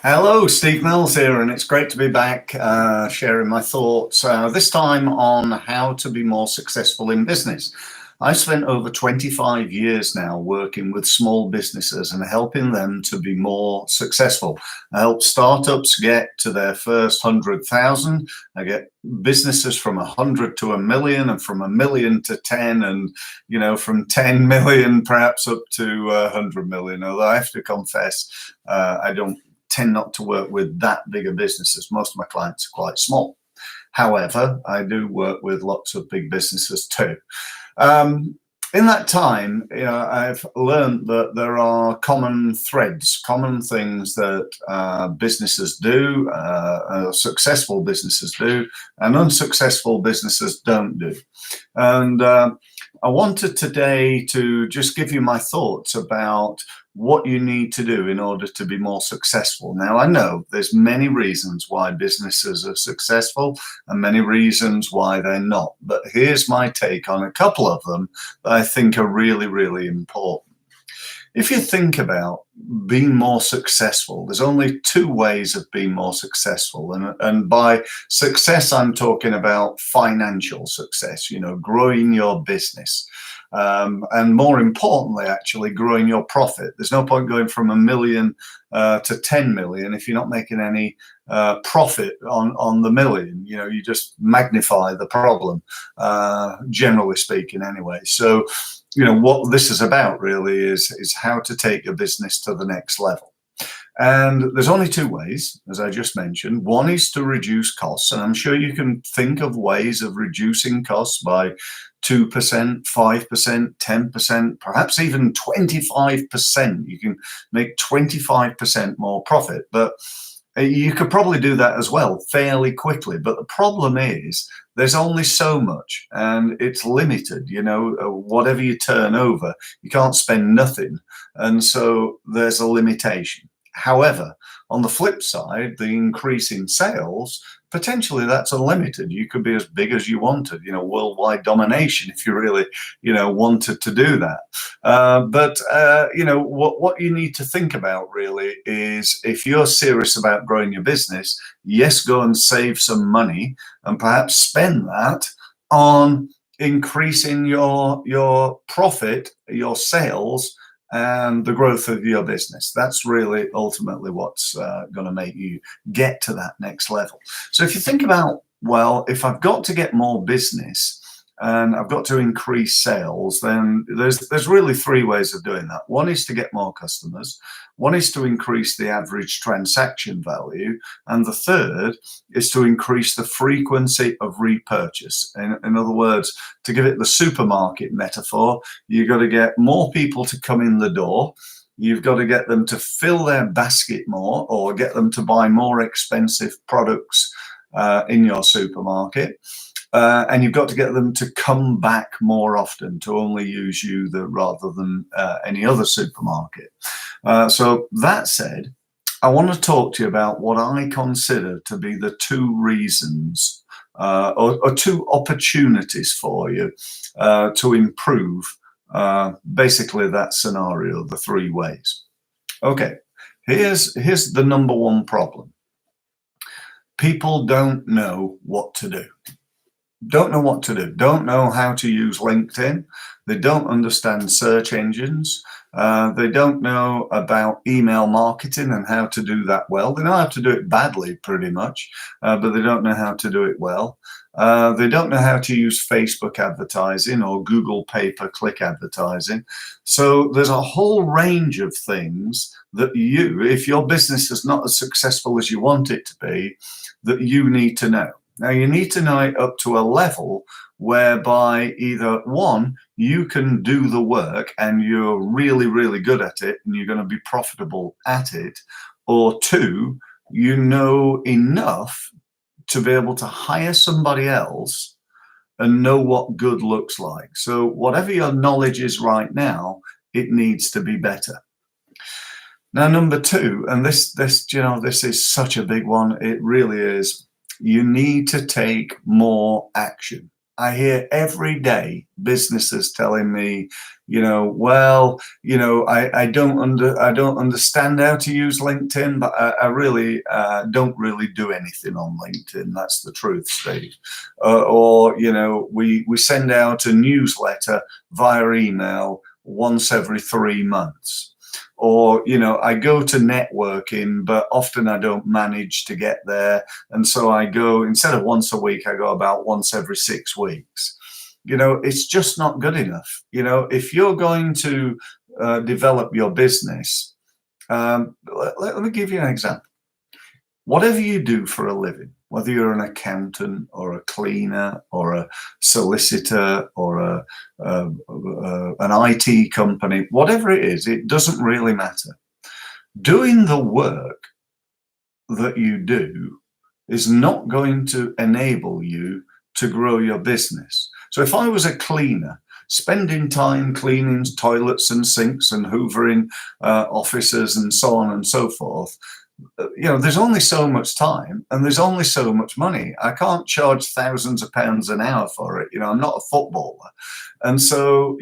Hello, Steve Mills here, and it's great to be back sharing my thoughts, this time on how to be more successful in business. I spent over 25 years now working with small businesses and helping them to be more successful. I help startups get to their first 100,000. I get businesses from 100 to a million, and from a million to 10, and from 10 million perhaps up to 100 million. Although I have to confess, I don't tend not to work with that bigger businesses. Most of my clients are quite small. However, I do work with lots of big businesses too. In that time, I've learned that there are common threads, common things that businesses do, successful businesses do, and unsuccessful businesses don't do. And I wanted today to just give you my thoughts about what you need to do in order to be more successful. Now, I know there's many reasons why businesses are successful and many reasons why they're not, but here's my take on a couple of them that I think are really, really important. If you think about being more successful, there's only two ways of being more successful. And by success, I'm talking about financial success, growing your business. And more importantly, actually growing your profit. There's no point going from a million to 10 million if you're not making any profit on the million. You just magnify the problem, generally speaking anyway. So, what this is about really is how to take a business to the next level. And there's only two ways, as I just mentioned. One is to reduce costs, and I'm sure you can think of ways of reducing costs by 2%, 5%, 10%, perhaps even 25%. You can make 25% more profit, but you could probably do that as well fairly quickly. But the problem is there's only so much, and it's limited. Whatever you turn over, you can't spend nothing. And so there's a limitation. However, on the flip side, the increase in sales, potentially that's unlimited. You could be as big as you wanted, worldwide domination if you really, wanted to do that. But what you need to think about really is, if you're serious about growing your business, yes, go and save some money and perhaps spend that on increasing your profit, your sales, and the growth of your business. That's really ultimately what's going to make you get to that next level. So if you think about, well, if I've got to get more business and I've got to increase sales, then there's really three ways of doing that. One is to get more customers. One is to increase the average transaction value. And the third is to increase the frequency of repurchase. In other words, to give it the supermarket metaphor, you've got to get more people to come in the door. You've got to get them to fill their basket more, or get them to buy more expensive products in your supermarket. And you've got to get them to come back more often, to only use you rather than any other supermarket. So that said, I want to talk to you about what I consider to be the two reasons or two opportunities for you to improve basically that scenario, the three ways. Okay, here's the number one problem. People don't know what to do. Don't know what to do, don't know how to use LinkedIn. They don't understand search engines. They don't know about email marketing and how to do that well. They know how to do it badly, pretty much, but they don't know how to do it well. They don't know how to use Facebook advertising or Google pay-per-click advertising. So there's a whole range of things that if your business is not as successful as you want it to be, that you need to know. Now, you need to know it up to a level whereby either one, you can do the work and you're really, really good at it and you're going to be profitable at it, or two, you know enough to be able to hire somebody else and know what good looks like. So whatever your knowledge is right now, it needs to be better. Now, number two, and this is such a big one. It really is. You need to take more action. I hear every day businesses telling me, well, I don't understand how to use LinkedIn, but I really don't really do anything on LinkedIn. That's the truth, Steve. Or we send out a newsletter via email once every 3 months. Or, I go to networking, but often I don't manage to get there. And so I go, instead of once a week, I go about once every 6 weeks. It's just not good enough. If you're going to develop your business, let me give you an example. Whatever you do for a living, whether you're an accountant or a cleaner or a solicitor or an IT company, whatever it is, it doesn't really matter. Doing the work that you do is not going to enable you to grow your business. So if I was a cleaner, spending time cleaning toilets and sinks and hoovering offices and so on and so forth, there's only so much time and there's only so much money. I can't charge thousands of pounds an hour for it. I'm not a footballer. And so,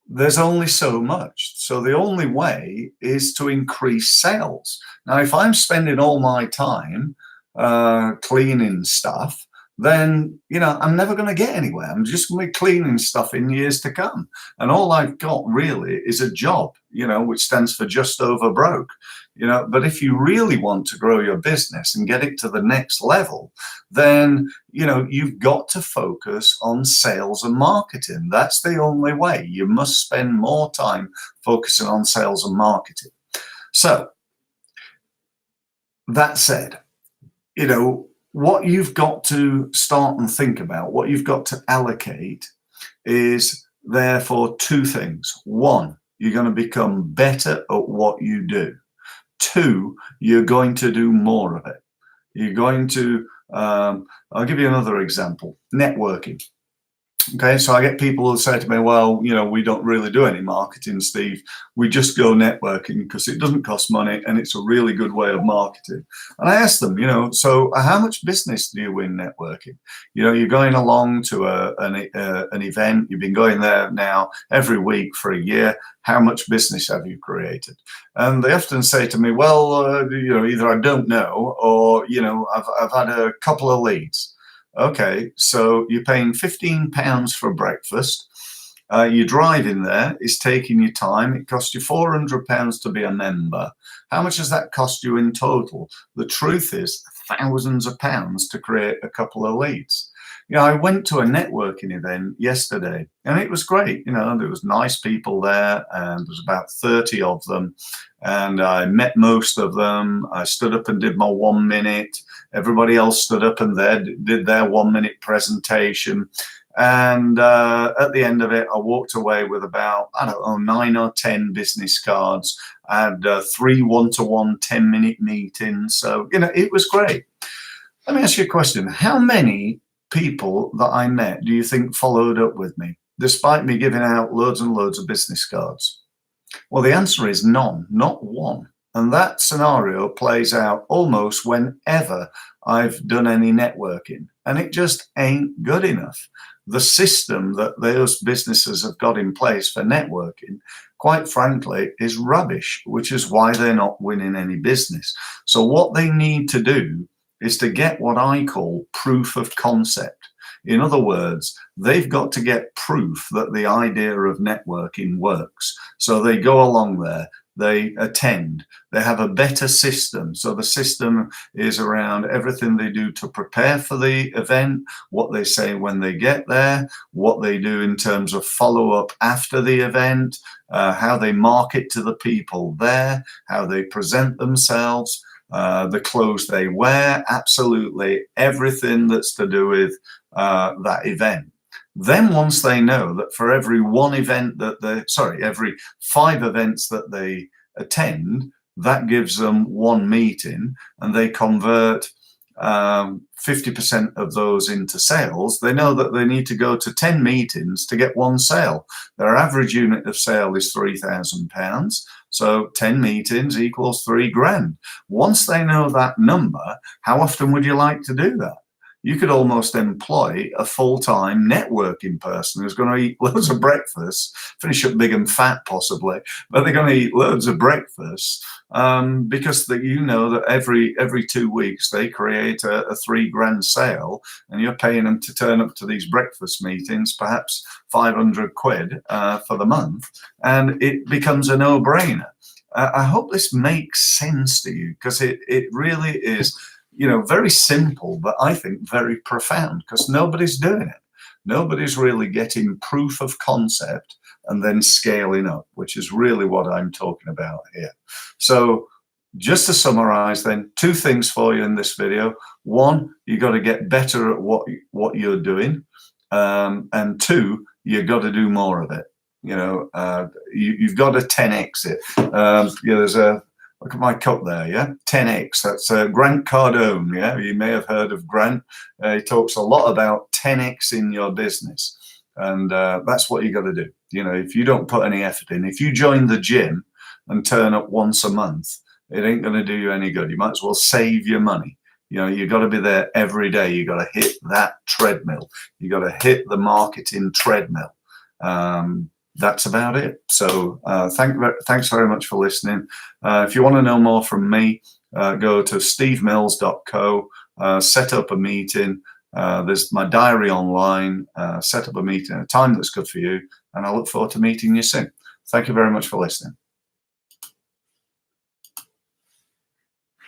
there's only so much. So the only way is to increase sales. Now, if I'm spending all my time cleaning stuff, then, I'm never going to get anywhere. I'm just going to be cleaning stuff in years to come. And all I've got really is a job, which stands for just over broke. But if you really want to grow your business and get it to the next level, then, you've got to focus on sales and marketing. That's the only way. You must spend more time focusing on sales and marketing. So that said, what you've got to start and think about, what you've got to allocate is therefore two things. One, you're going to become better at what you do. Two, you're going to do more of it. You're going to, I'll give you another example, networking. Okay, so I get people who say to me, well, we don't really do any marketing, Steve. We just go networking because it doesn't cost money and it's a really good way of marketing. And I ask them, so how much business do you win networking? You're going along to an event. You've been going there now every week for a year. How much business have you created? And they often say to me, well, either I don't know or, I've had a couple of leads. Okay, so you're paying £15 for breakfast. You're driving there. It's taking you time. It costs you £400 to be a member. How much does that cost you in total? The truth is thousands of pounds to create a couple of leads. I went to a networking event yesterday and it was great. There was nice people there and there was about 30 of them. And I met most of them. I stood up and did my 1 minute. Everybody else stood up and did their 1 minute presentation. And at the end of it, I walked away with about, 9 or 10 business cards. I had 3 one-to-one 10-minute meetings. So, it was great. Let me ask you a question. How many people that I met do you think followed up with me, despite me giving out loads and loads of business cards? Well, the answer is none, not one. And that scenario plays out almost whenever I've done any networking, and it just ain't good enough. The system that those businesses have got in place for networking, quite frankly, is rubbish, which is why they're not winning any business. So what they need to do is to get what I call proof of concept. In other words, they've got to get proof that the idea of networking works. So they go along there, they attend, they have a better system. So the system is around everything they do to prepare for the event, what they say when they get there, what they do in terms of follow-up after the event, how they market to the people there, how they present themselves, the clothes they wear, absolutely everything that's to do with that event. Then once they know that for every every 5 events that they attend, that gives them 1 meeting, and they convert 50% of those into sales, they know that they need to go to 10 meetings to get 1 sale. Their average unit of sale is £3,000. So 10 meetings equals 3 grand. Once they know that number, how often would you like to do that? you could almost employ a full-time networking person who's going to eat loads of breakfast, finish up big and fat possibly, but they're going to eat loads of breakfast because you know that every 2 weeks they create a $3 grand sale, and you're paying them to turn up to these breakfast meetings, perhaps 500 quid for the month, and it becomes a no-brainer. I hope this makes sense to you, because it really is, very simple, but I think very profound, because nobody's doing it. Nobody's really getting proof of concept and then scaling up, which is really what I'm talking about here. So just to summarize then, 2 things for you in this video. 1, you got to get better at what you're doing. And 2, you got to do more of it. You've got to 10x it. There's a, look at my cup there, yeah? 10x, that's Grant Cardone, yeah? You may have heard of Grant. He talks a lot about 10x in your business. And that's what you got to do. If you don't put any effort in, if you join the gym and turn up once a month, it ain't going to do you any good. You might as well save your money. You got to be there every day. You got to hit that treadmill. You got to hit the marketing treadmill. That's about it. So thanks very much for listening. If you want to know more from me, go to stevemills.co, set up a meeting. There's my diary online. Set up a meeting at a time that's good for you, and I look forward to meeting you soon. Thank you very much for listening.